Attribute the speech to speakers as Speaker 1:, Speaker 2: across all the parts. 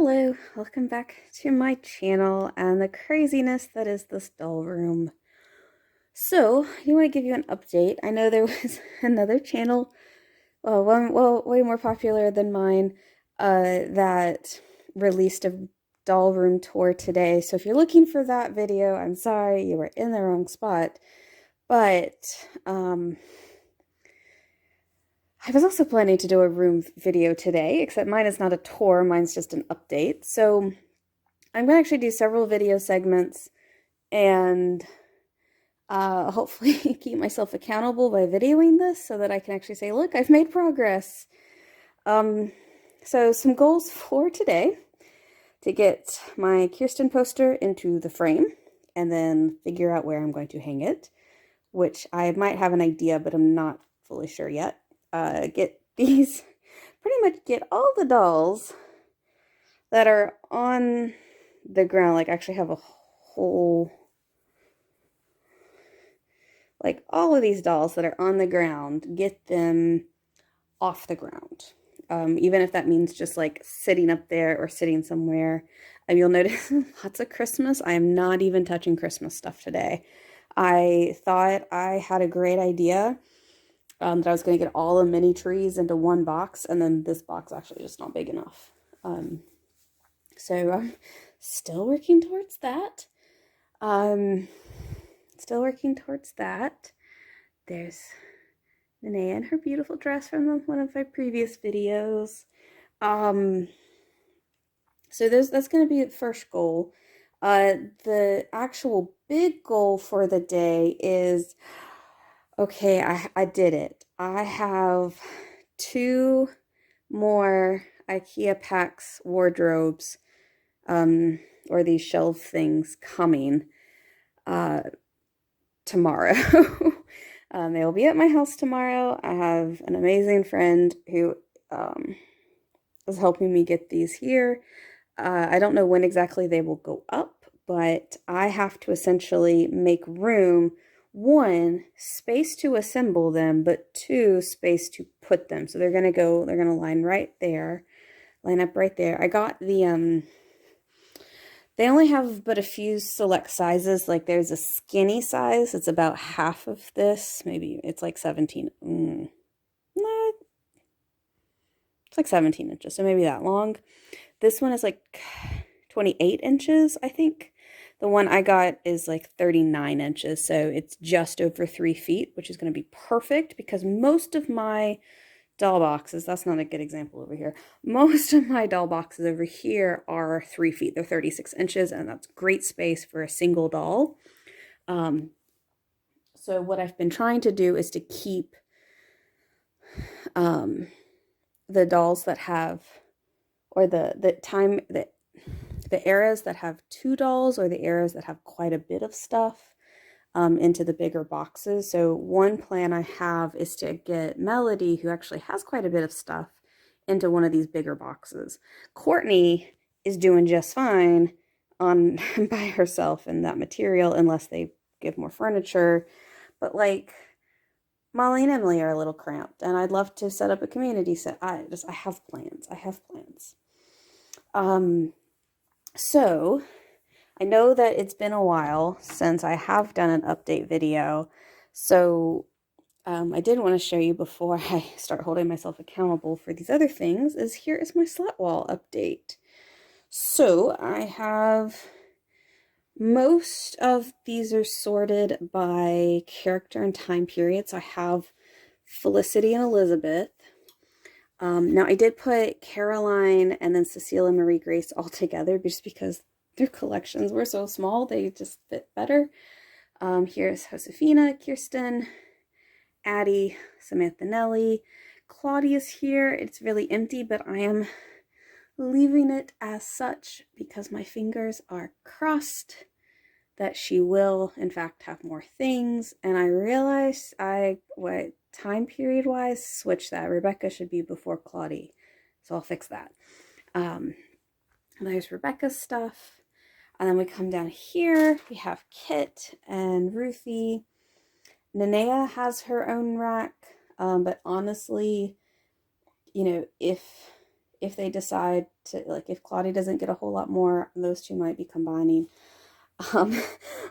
Speaker 1: Hello, welcome back to my channel and the craziness that is this doll room. So, I want to give you an update. I know there was another channel, way more popular than mine, that released a doll room tour today. So if you're looking for that video, I'm sorry, you were in the wrong spot. But, I was also planning to do a room video today, except mine is not a tour, mine's just an update. So I'm going to actually do several video segments and hopefully keep myself accountable by videoing this so that I can actually say, look, I've made progress. So some goals for today: to get my Kirsten poster into the frame and then figure out where I'm going to hang it, which I might have an idea, but I'm not fully sure yet. Pretty much get all the dolls that are on the ground, like actually have a whole, like all of these dolls that are on the ground, get them off the ground. Even if that means just like sitting up there or sitting somewhere. You'll notice lots of Christmas. I am not even touching Christmas stuff today. I thought I had a great idea, that I was going to get all the mini trees into one box, and then this box actually just not big enough. So I'm still working towards that. There's Linnea in her beautiful dress from one of my previous videos. So that's going to be the first goal. The actual big goal for the day is, okay, I did it. I have 2 more IKEA PAX wardrobes, or these shelf things coming tomorrow. They will be at my house tomorrow. I have an amazing friend who is helping me get these here. I don't know when exactly they will go up, but I have to essentially make room. 1, space to assemble them, but 2, space to put them. So they're gonna line up right there. I got the they only have but a few select sizes. Like there's a skinny size. It's about half of this. Maybe it's like 17. No, it's like 17 inches. So maybe that long. This one is like 28 inches, I think. The one I got is like 39 inches. So it's just over 3 feet, which is going to be perfect because most of my doll boxes, that's not a good example over here. Most of my doll boxes over here are 3 feet. They're 36 inches, and that's great space for a single doll. So what I've been trying to do is to keep the dolls that have, or the eras that have 2 dolls, or the eras that have quite a bit of stuff, into the bigger boxes. So one plan I have is to get Melody, who actually has quite a bit of stuff, into one of these bigger boxes. Courtney is doing just fine on by herself in that material, unless they give more furniture. But like Molly and Emily are a little cramped, and I'd love to set up a community set. I have plans. So I know that it's been a while since I have done an update video, so I did want to show you before I start holding myself accountable for these other things, is here is my slut wall update. So I have, most of these are sorted by character and time period. So I have Felicity and Elizabeth. Now I did put Caroline and then Cecile and Marie Grace all together just because their collections were so small, they just fit better. Here's Josefina, Kirsten, Addie, Samantha, Nellie. Claudia's here. It's really empty, but I am leaving it as such because my fingers are crossed that she will, in fact, have more things. And I realized what time period wise, switch that. Rebecca should be before Claudie, so I'll fix that. There's Rebecca's stuff. And then we come down here, we have Kit and Ruthie. Linnea has her own rack, but honestly, you know, if if they decide to, like, if Claudia doesn't get a whole lot more, those two might be combining.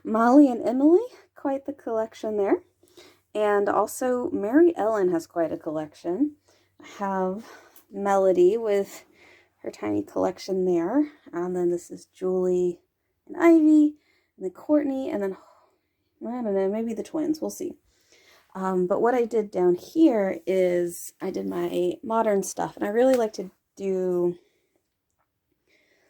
Speaker 1: Molly and Emily, quite the collection there. And also Mary Ellen has quite a collection. I have Melody with her tiny collection there. And then this is Julie and Ivy, and then Courtney, and then, I don't know, maybe the twins. We'll see. But what I did down here is I did my modern stuff. And I really like to do,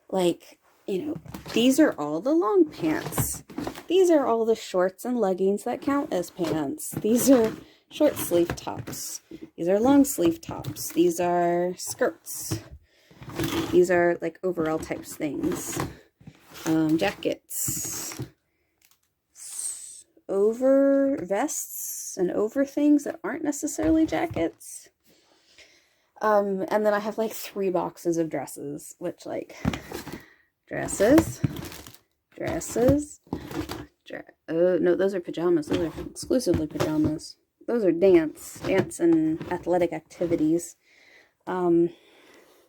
Speaker 1: like, you know, these are all the long pants. These are all the shorts and leggings that count as pants. These are short sleeve tops. These are long sleeve tops. These are skirts. These are like overall types things. Jackets. Over vests and over things that aren't necessarily jackets. And then I have like 3 boxes of dresses, which, like, dresses, oh no, those are pajamas. Those are exclusively pajamas. Those are dance and athletic activities.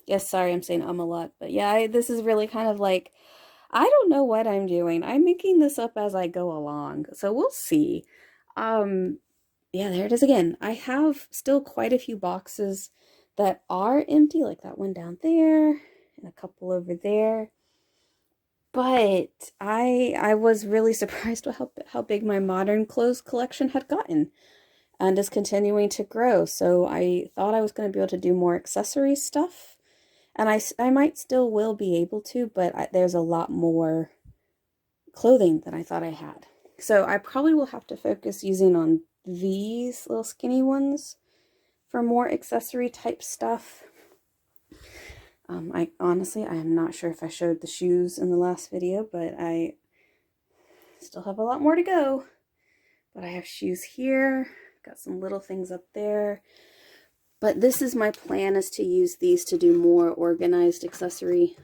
Speaker 1: Yes, sorry, I'm saying a lot, but yeah, this is really kind of like, I don't know what I'm doing. I'm making this up as I go along, so we'll see. Yeah, there it is again. I have still quite a few boxes that are empty, like that one down there and a couple over there. But I was really surprised with how big my modern clothes collection had gotten and is continuing to grow. So I thought I was going to be able to do more accessory stuff. And I might still will be able to, but there's a lot more clothing than I thought I had. So I probably will have to focus using on these little skinny ones for more accessory type stuff. I honestly am not sure if I showed the shoes in the last video, but I still have a lot more to go. But I have shoes here, got some little things up there. But this is my plan, is to use these to do more organized accessory.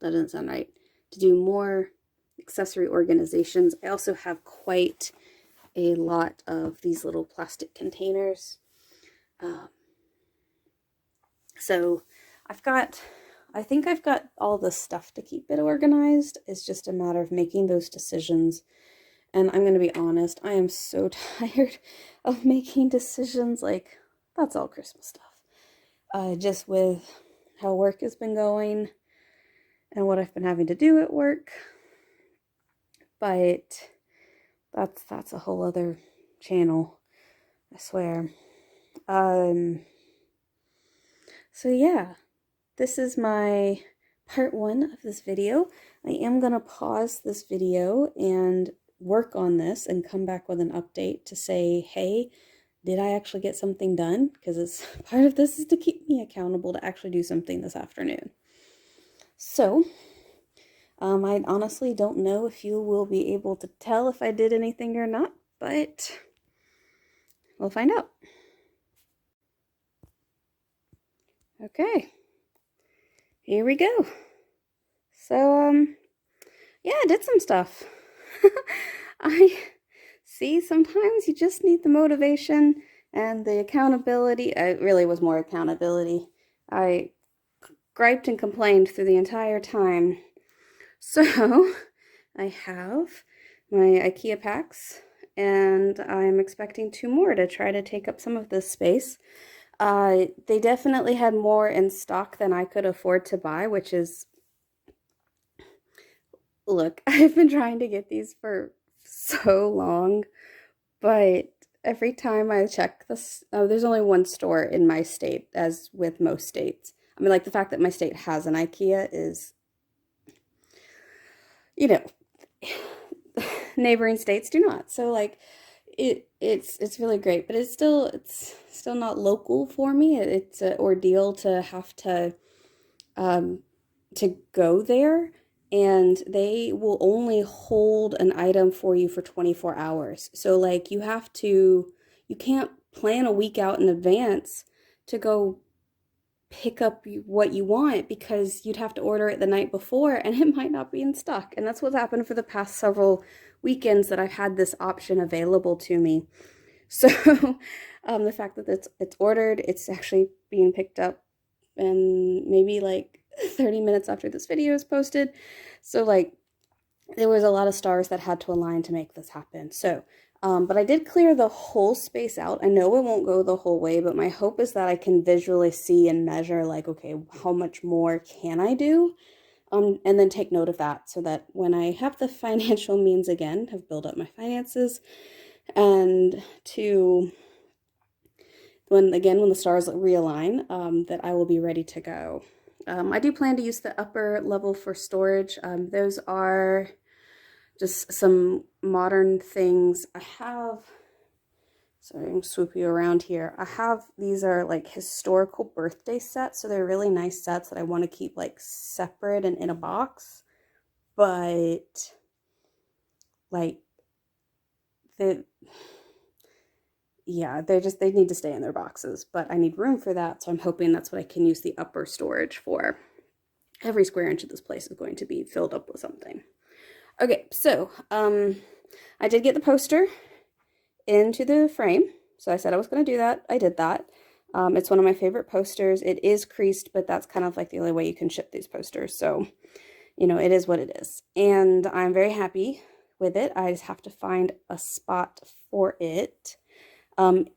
Speaker 1: That doesn't sound right. To do more accessory organizations. I also have quite a lot of these little plastic containers. So I think I've got all the stuff to keep it organized. It's just a matter of making those decisions. And I'm going to be honest, I am so tired of making decisions. Like, that's all Christmas stuff. Just with how work has been going and what I've been having to do at work. But that's a whole other channel, I swear. So yeah, this is my part 1 of this video. I am going to pause this video and work on this and come back with an update to say, hey, did I actually get something done? Because it's part of this is to keep me accountable to actually do something this afternoon. So, I honestly don't know if you will be able to tell if I did anything or not, but we'll find out. Okay, here we go. So, yeah, I did some stuff. I see sometimes you just need the motivation and the accountability. It really was more accountability. I griped and complained through the entire time. So, I have my IKEA packs, and I'm expecting 2 more to try to take up some of this space. They definitely had more in stock than I could afford to buy, which is, look, I've been trying to get these for so long, but every time I check this, there's only one store in my state, as with most states. I mean, like, the fact that my state has an IKEA is, you know, neighboring states do not. So, like, it's really great, but it's still not local for me. It's an ordeal to have to go there, and they will only hold an item for you for 24 hours. So, like, you can't plan a week out in advance to go pick up what you want, because you'd have to order it the night before and it might not be in stock. And that's what's happened for the past several weekends that I've had this option available to me. So the fact that it's ordered, it's actually being picked up been maybe like 30 minutes after this video is posted. So like there was a lot of stars that had to align to make this happen. So, but I did clear the whole space out. I know it won't go the whole way, but my hope is that I can visually see and measure like, okay, how much more can I do? And then take note of that so that when I have the financial means again, have built up my finances, and to when the stars realign, that I will be ready to go. I do plan to use the upper level for storage. Those are just some modern things. I have, sorry, I'm swoop you around here. These are like historical birthday sets, so they're really nice sets that I want to keep like separate and in a box. But like they need to stay in their boxes, but I need room for that, so I'm hoping that's what I can use the upper storage for. Every square inch of this place is going to be filled up with something. Okay, so I did get the poster into the frame, so I said I was going to do that. I did that. It's one of my favorite posters. It is creased, but that's kind of like the only way you can ship these posters, so you know, it is what it is. And I'm very happy with it. I just have to find a spot for it.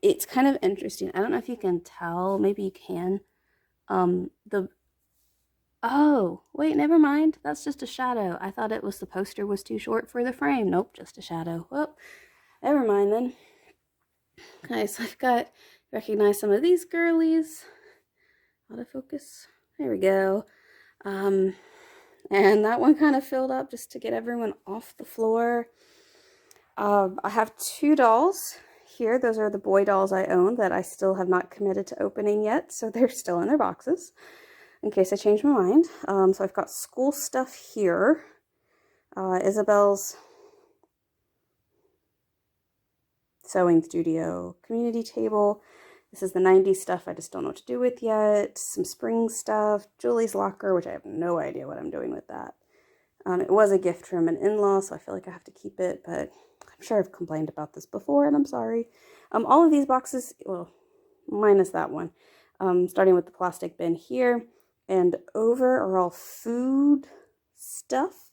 Speaker 1: It's kind of interesting. I don't know if you can tell. Maybe you can. Oh, wait, never mind. That's just a shadow. I thought it was the poster was too short for the frame. Nope, just a shadow. Well, never mind then. Okay, so I've got, recognize some of these girlies. Autofocus. There we go. And that one kind of filled up just to get everyone off the floor. I have 2 dolls here. Those are the boy dolls I own that I still have not committed to opening yet, so they're still in their boxes in case I change my mind. So I've got school stuff here. Isabel's sewing studio, community table. This is the 90s stuff I just don't know what to do with yet. Some spring stuff. Julie's locker, which I have no idea what I'm doing with that. It was a gift from an in-law, so I feel like I have to keep it, but I'm sure I've complained about this before, and I'm sorry. All of these boxes, well, minus that one, starting with the plastic bin here, and over are all food stuff.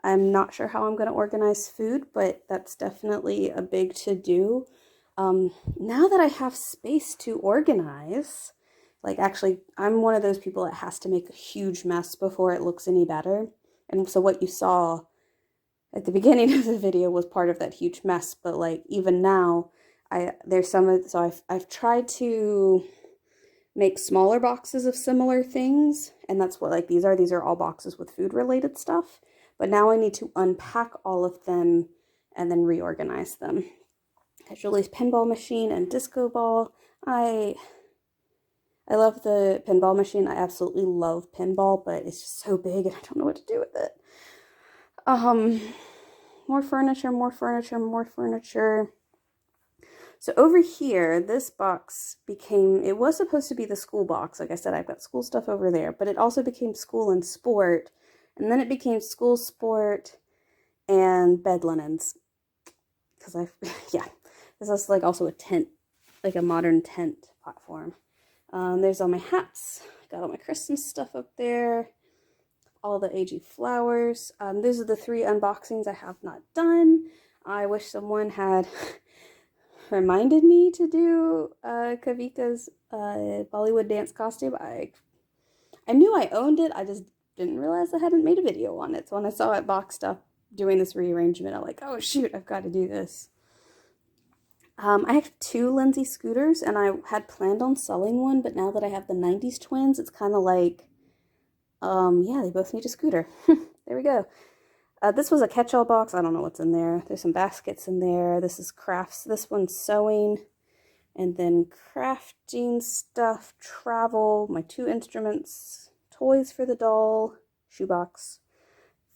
Speaker 1: I'm not sure how I'm going to organize food, but that's definitely a big to-do. Now that I have space to organize, like actually, I'm one of those people that has to make a huge mess before it looks any better. And so what you saw at the beginning of the video was part of that huge mess, but like even now, I've tried to make smaller boxes of similar things, and that's what like these are all boxes with food related stuff, but now I need to unpack all of them and then reorganize them. Julie's pinball machine and disco ball. I love the pinball machine. I absolutely love pinball, but it's just so big and I don't know what to do with it. More furniture, more furniture, more furniture. So over here, this box it was supposed to be the school box. Like I said, I've got school stuff over there, but it also became school and sport. And then it became school, sport, and bed linens. Because yeah, this is like also a tent, like a modern tent platform. There's all my hats. Got all my Christmas stuff up there. All the AG flowers. These are the 3 unboxings I have not done. I wish someone had reminded me to do Kavika's Bollywood dance costume. I knew I owned it. I just didn't realize I hadn't made a video on it. So when I saw it boxed up doing this rearrangement, I'm like, oh shoot, I've got to do this. I have 2 Lindsay scooters, and I had planned on selling one, but now that I have the 90s twins, it's kind of like, yeah, they both need a scooter. There we go. This was a catch-all box. I don't know what's in there. There's some baskets in there. This is crafts. This one's sewing, and then crafting stuff, travel, my 2 instruments, toys for the doll, shoebox,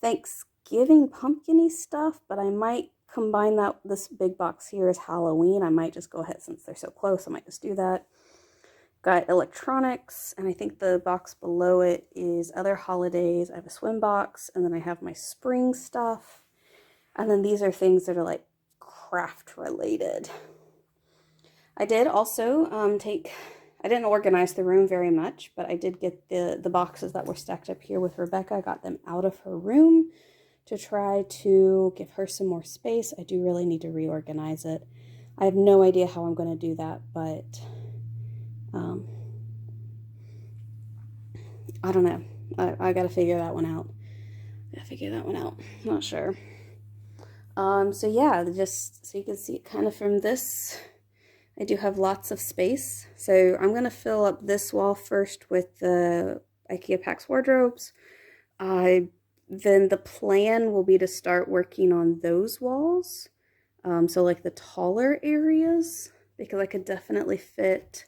Speaker 1: Thanksgiving pumpkin-y stuff, but I might combine that. This big box here is Halloween. I might just go ahead, since they're so close, I might just do that. Got electronics, and I think the box below it is other holidays. I have a swim box, and then I have my spring stuff. And then these are things that are like craft related. I did also I didn't organize the room very much, but I did get the boxes that were stacked up here with Rebecca. I got them out of her room to try to give her some more space. I do really need to reorganize it. I have no idea how I'm going to do that, but I don't know. I got to figure that one out. Not sure. So yeah, just so you can see it kind of from this, I do have lots of space. So I'm going to fill up this wall first with the IKEA PAX wardrobes. Then the plan will be to start working on those walls. So like the taller areas, because I could definitely fit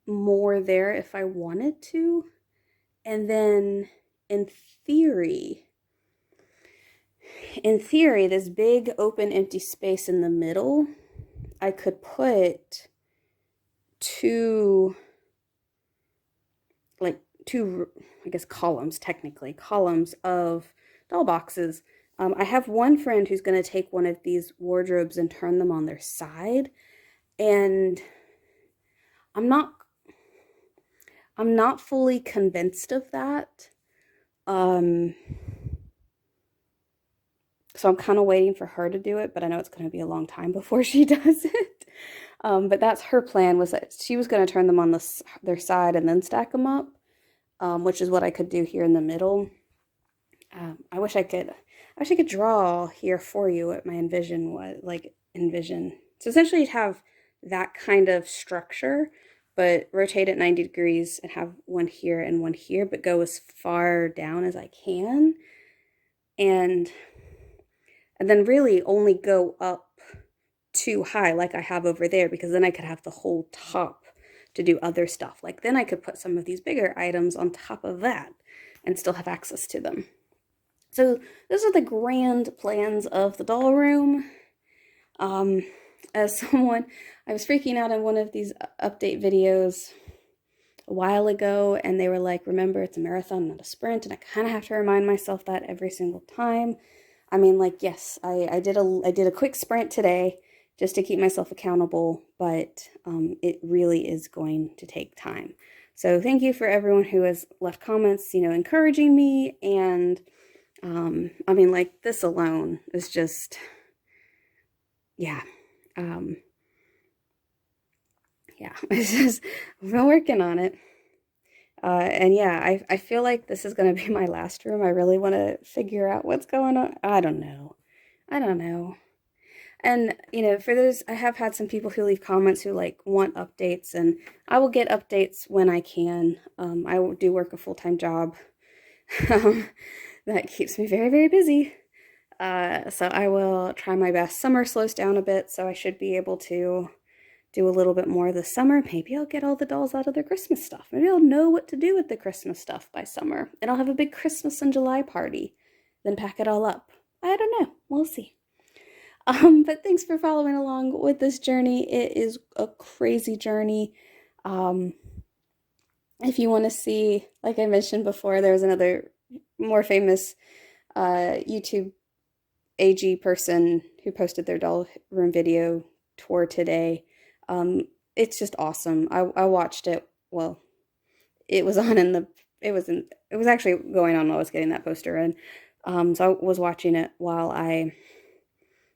Speaker 1: more there if I wanted to. And then in theory, this big open empty space in the middle, I could put two, I guess columns of doll boxes. I have one friend who's going to take one of these wardrobes and turn them on their side, and I'm not fully convinced of that. So I'm kind of waiting for her to do it, but I know it's going to be a long time before she does it. But that's her plan, was that she was going to turn them on their side and then stack them up, which is what I could do here in the middle. I wish I could draw here for you what my envision was, So essentially you'd have that kind of structure, but rotate it 90 degrees and have one here and one here, but go as far down as I can. And then really only go up too high like I have over there, because then I could have the whole top to do other stuff. Like then I could put some of these bigger items on top of that and still have access to them. So those are the grand plans of the doll room. As someone, I was freaking out in one of these update videos a while ago, and they were like, remember, it's a marathon, not a sprint. And I kind of have to remind myself that every single time. I mean, like, yes, I did a quick sprint today just to keep myself accountable, but it really is going to take time. So thank you for everyone who has left comments, encouraging me. And I mean, like, this alone is just, yeah. It's just, I've been working on it. And yeah, I feel like this is going to be my last room. I really want to figure out what's going on. I don't know. And, for those, I have had some people who leave comments who want updates, and I will get updates when I can. I do work a full-time job that keeps me very, very busy. So I will try my best. Summer slows down a bit, so I should be able to do a little bit more this summer. Maybe I'll get all the dolls out of their Christmas stuff. Maybe I'll know what to do with the Christmas stuff by summer. And I'll have a big Christmas in July party. Then pack it all up. I don't know. We'll see. But thanks for following along with this journey. It is a crazy journey. If you want to see, like I mentioned before, there's another more famous YouTube AG person who posted their doll room video tour today. It's just awesome. I watched it. Well, it was on it was actually going on while I was getting that poster in. So I was watching it while I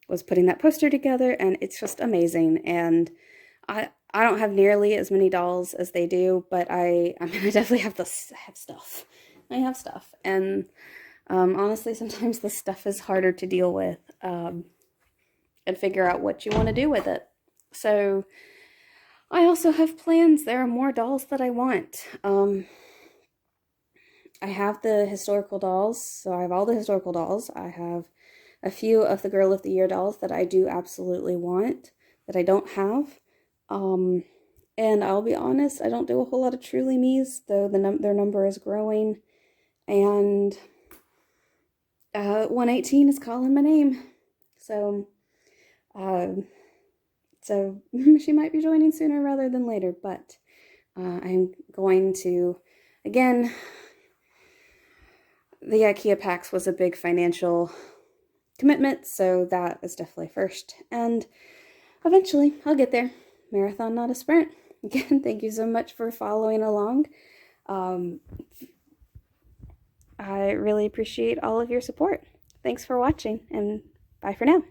Speaker 1: was putting that poster together, and it's just amazing. And I don't have nearly as many dolls as they do, but I definitely have stuff. I have stuff. And honestly, sometimes the stuff is harder to deal with, and figure out what you want to do with it. So I also have plans. There are more dolls that I want. I have the historical dolls, so I have all the historical dolls. I have a few of the Girl of the Year dolls that I do absolutely want, that I don't have. And I'll be honest, I don't do a whole lot of Truly Me's, though their number is growing. And 118 is calling my name. So she might be joining sooner rather than later, but I'm going to, again, the IKEA PAX was a big financial commitment, so that is definitely first. And eventually, I'll get there. Marathon, not a sprint. Again, thank you so much for following along. I really appreciate all of your support. Thanks for watching, and bye for now.